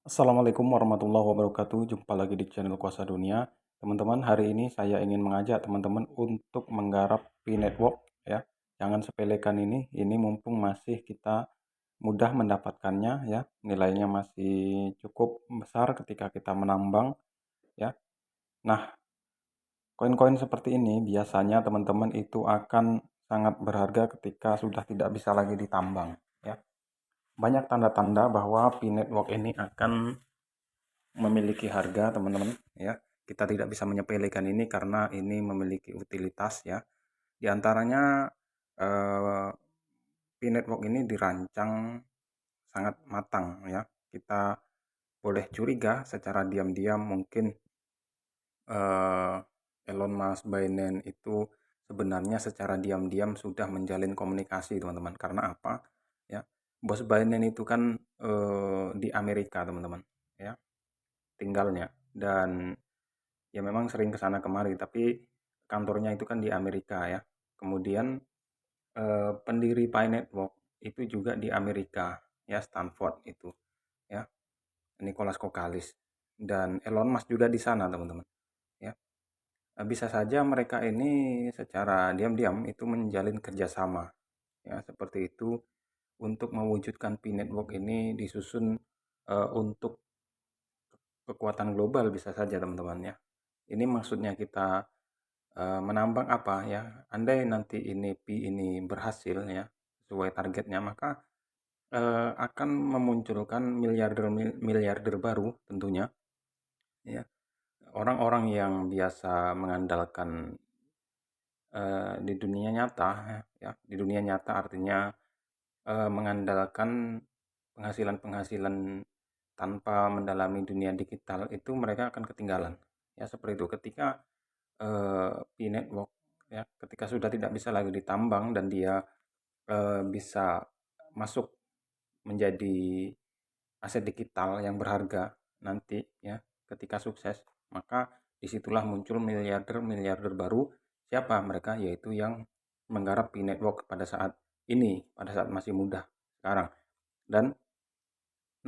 Assalamualaikum warahmatullahi wabarakatuh. Jumpa lagi di channel Kuasa Dunia. Teman-teman, hari ini saya ingin mengajak teman-teman untuk menggarap P-Network ya. Jangan sepelekan ini mumpung masih kita mudah mendapatkannya ya. Nilainya masih cukup besar ketika kita menambang ya. Nah, koin-koin seperti ini biasanya teman-teman itu akan sangat berharga ketika sudah tidak bisa lagi ditambang ya. Banyak tanda-tanda bahwa P-Network ini akan memiliki harga, teman-teman ya. Kita tidak bisa menyepelekan ini karena ini memiliki utilitas ya. Di antaranya P-Network ini dirancang sangat matang ya. Kita boleh curiga secara diam-diam mungkin eh, Elon Musk, Binance itu sebenarnya secara diam-diam sudah menjalin komunikasi, teman-teman. Karena apa? Ya, bos Binance itu kan di Amerika, teman-teman ya, tinggalnya. Dan ya memang sering ke sana kemari, tapi kantornya itu kan di Amerika ya. Kemudian pendiri Pi Network itu juga di Amerika ya, Stanford itu ya, Nicholas Kokalis. Dan Elon Musk juga di sana, teman-teman ya. Bisa saja mereka ini secara diam-diam itu menjalin kerjasama ya, seperti itu untuk mewujudkan Pi Network ini disusun untuk kekuatan global, bisa saja teman-teman ya. Ini maksudnya kita menambang apa ya, andai nanti ini Pi ini berhasil ya sesuai targetnya, maka akan memunculkan miliarder baru tentunya ya. Orang-orang yang biasa mengandalkan di dunia nyata ya, di dunia nyata artinya mengandalkan penghasilan-penghasilan tanpa mendalami dunia digital, itu mereka akan ketinggalan ya. Seperti itu ketika P-Network ya, ketika sudah tidak bisa lagi ditambang dan dia bisa masuk menjadi aset digital yang berharga nanti ya, ketika sukses, maka disitulah muncul miliarder baru. Siapa mereka? Yaitu yang menggarap P-Network pada saat ini, pada saat masih muda sekarang. Dan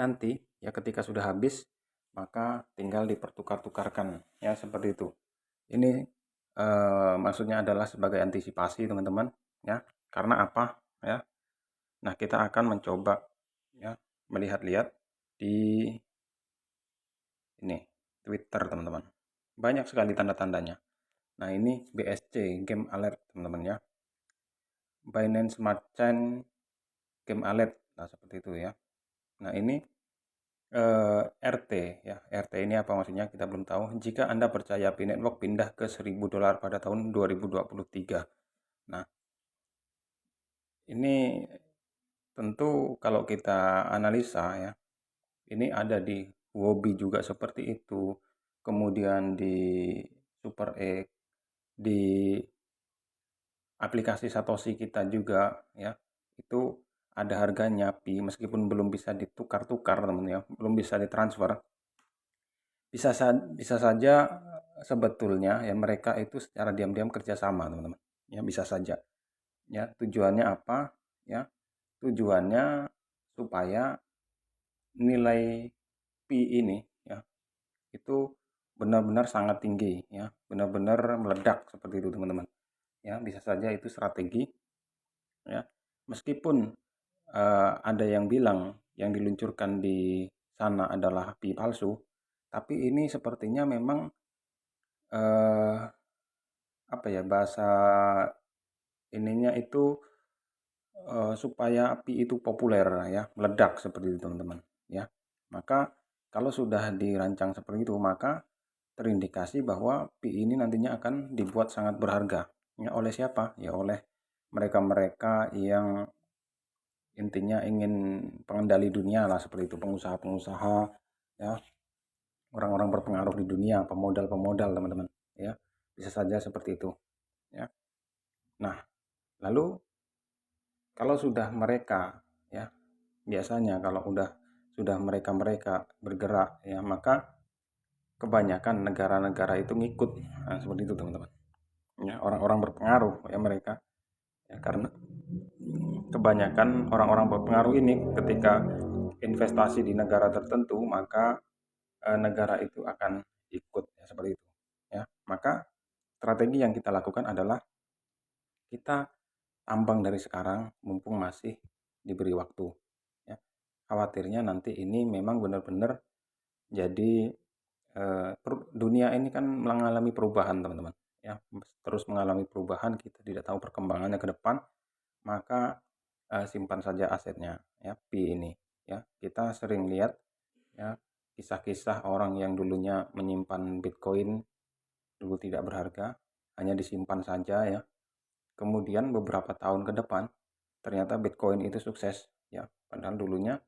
nanti ya ketika sudah habis, maka tinggal dipertukar-tukarkan ya, seperti itu. Ini maksudnya adalah sebagai antisipasi, teman-teman ya. Karena apa ya? Nah, kita akan mencoba ya melihat-lihat di ini Twitter, teman-teman. Banyak sekali tanda-tandanya. Nah, ini BSC, Game Alert, teman-teman ya. Binance Smart Chain Game Alert. Nah, seperti itu ya. Nah, ini RT ya. RT ini apa maksudnya? Kita belum tahu. Jika Anda percaya P-Network pindah ke $1.000 pada tahun 2023. Nah, ini tentu kalau kita analisa ya, ini ada di Huobi juga seperti itu. Kemudian di Super X, di aplikasi Satoshi kita juga ya, itu ada harganya Pi, meskipun belum bisa ditukar-tukar, teman ya, belum bisa ditransfer. Bisa saja sebetulnya ya mereka itu secara diam-diam kerjasama, teman-teman ya, bisa saja ya. Tujuannya apa ya? Tujuannya supaya nilai Pi ini ya itu benar-benar sangat tinggi ya, benar-benar meledak seperti itu, teman-teman ya. Bisa saja itu strategi ya, meskipun ada yang bilang yang diluncurkan di sana adalah Pi palsu, tapi ini sepertinya memang eh, apa ya, bahasa ininya itu supaya api itu populer ya, meledak seperti itu, teman-teman ya. Maka kalau sudah dirancang seperti itu, maka terindikasi bahwa pi ini nantinya akan dibuat sangat berharga ya. Oleh siapa? Ya oleh mereka-mereka yang intinya ingin pengendali dunia lah, seperti itu, pengusaha-pengusaha ya, orang-orang berpengaruh di dunia, pemodal-pemodal, teman-teman ya. Bisa saja seperti itu ya. Nah, lalu kalau sudah mereka ya, biasanya kalau sudah mereka bergerak ya, maka kebanyakan negara-negara itu ngikut. Nah, seperti itu, teman-teman ya, orang-orang berpengaruh ya mereka ya. Karena kebanyakan orang-orang berpengaruh ini ketika investasi di negara tertentu, maka negara itu akan ikut ya, seperti itu ya. Maka strategi yang kita lakukan adalah kita tambang dari sekarang mumpung masih diberi waktu ya. Khawatirnya nanti ini memang benar-benar jadi dunia ini kan mengalami perubahan teman-teman ya, terus mengalami perubahan, kita tidak tahu perkembangannya ke depan, maka simpan saja asetnya ya, Pi ini ya. Kita sering lihat ya kisah-kisah orang yang dulunya menyimpan Bitcoin dulu tidak berharga, hanya disimpan saja ya. Kemudian beberapa tahun ke depan ternyata Bitcoin itu sukses ya. Padahal dulunya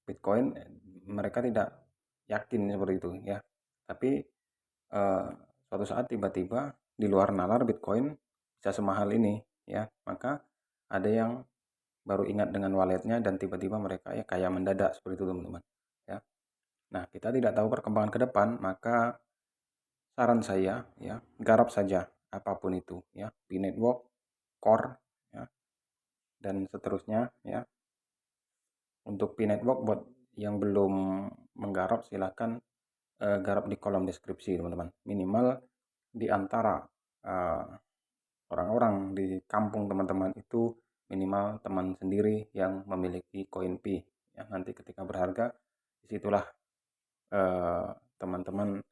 Bitcoin mereka tidak yakin seperti itu ya. Tapi suatu saat tiba-tiba di luar nalar Bitcoin bisa semahal ini ya. Maka ada yang baru ingat dengan walletnya dan tiba-tiba mereka ya kaya mendadak seperti itu teman-teman ya. Nah, kita tidak tahu perkembangan ke depan, maka saran saya ya, garap saja apapun itu ya, Pi Network, Core ya, dan seterusnya ya. Untuk Pi Network buat yang belum menggarap silahkan garap di kolom deskripsi teman-teman. Minimal di antara orang-orang di kampung teman-teman itu minimal teman sendiri yang memiliki koin Pi ya. Nanti ketika berharga disitulah teman-teman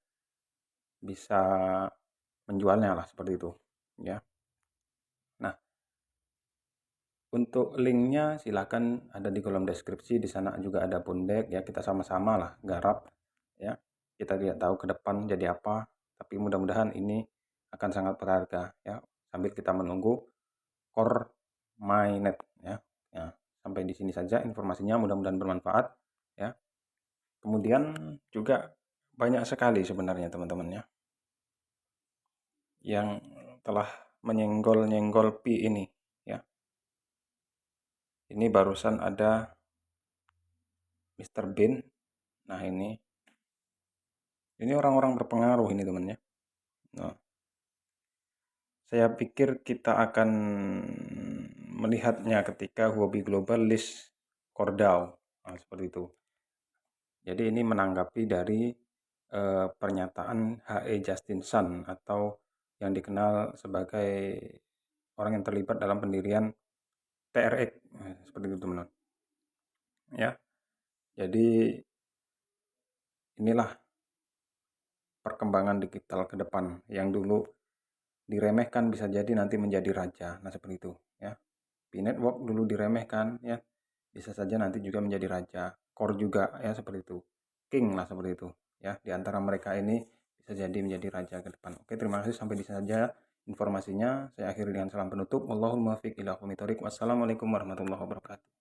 bisa menjualnya lah seperti itu ya. Nah, untuk linknya silahkan ada di kolom deskripsi, di sana juga ada Bondek ya, kita sama-sama lah garap ya. Kita tidak tahu ke depan jadi apa, tapi mudah-mudahan ini akan sangat berharga ya, sambil kita menunggu Core Mainnet ya. Ya, sampai di sini saja informasinya, mudah-mudahan bermanfaat ya. Kemudian juga banyak sekali sebenarnya teman-teman ya yang telah menyenggol-nyenggol Pi ini ya. Ini barusan ada Mr. Bean. Nah, ini orang-orang berpengaruh ini teman ya. Nah, saya pikir kita akan melihatnya ketika Huobi Global list Cordao. Nah, seperti itu. Jadi ini menanggapi dari pernyataan H.E. Justin Sun atau yang dikenal sebagai orang yang terlibat dalam pendirian TRX. Nah, seperti itu teman-teman. Ya. Jadi inilah perkembangan digital ke depan yang dulu diremehkan bisa jadi nanti menjadi raja. Nah, seperti itu ya. Pi Network dulu diremehkan ya, bisa saja nanti juga menjadi raja. Core juga ya seperti itu. King lah seperti itu ya. Di antara mereka ini bisa jadi menjadi raja ke depan. Oke, terima kasih, sampai di sini saja informasinya. Saya akhiri dengan salam penutup. Wallahul muwaffiq ila aqwamit thoriq. Wassalamualaikum warahmatullahi wabarakatuh.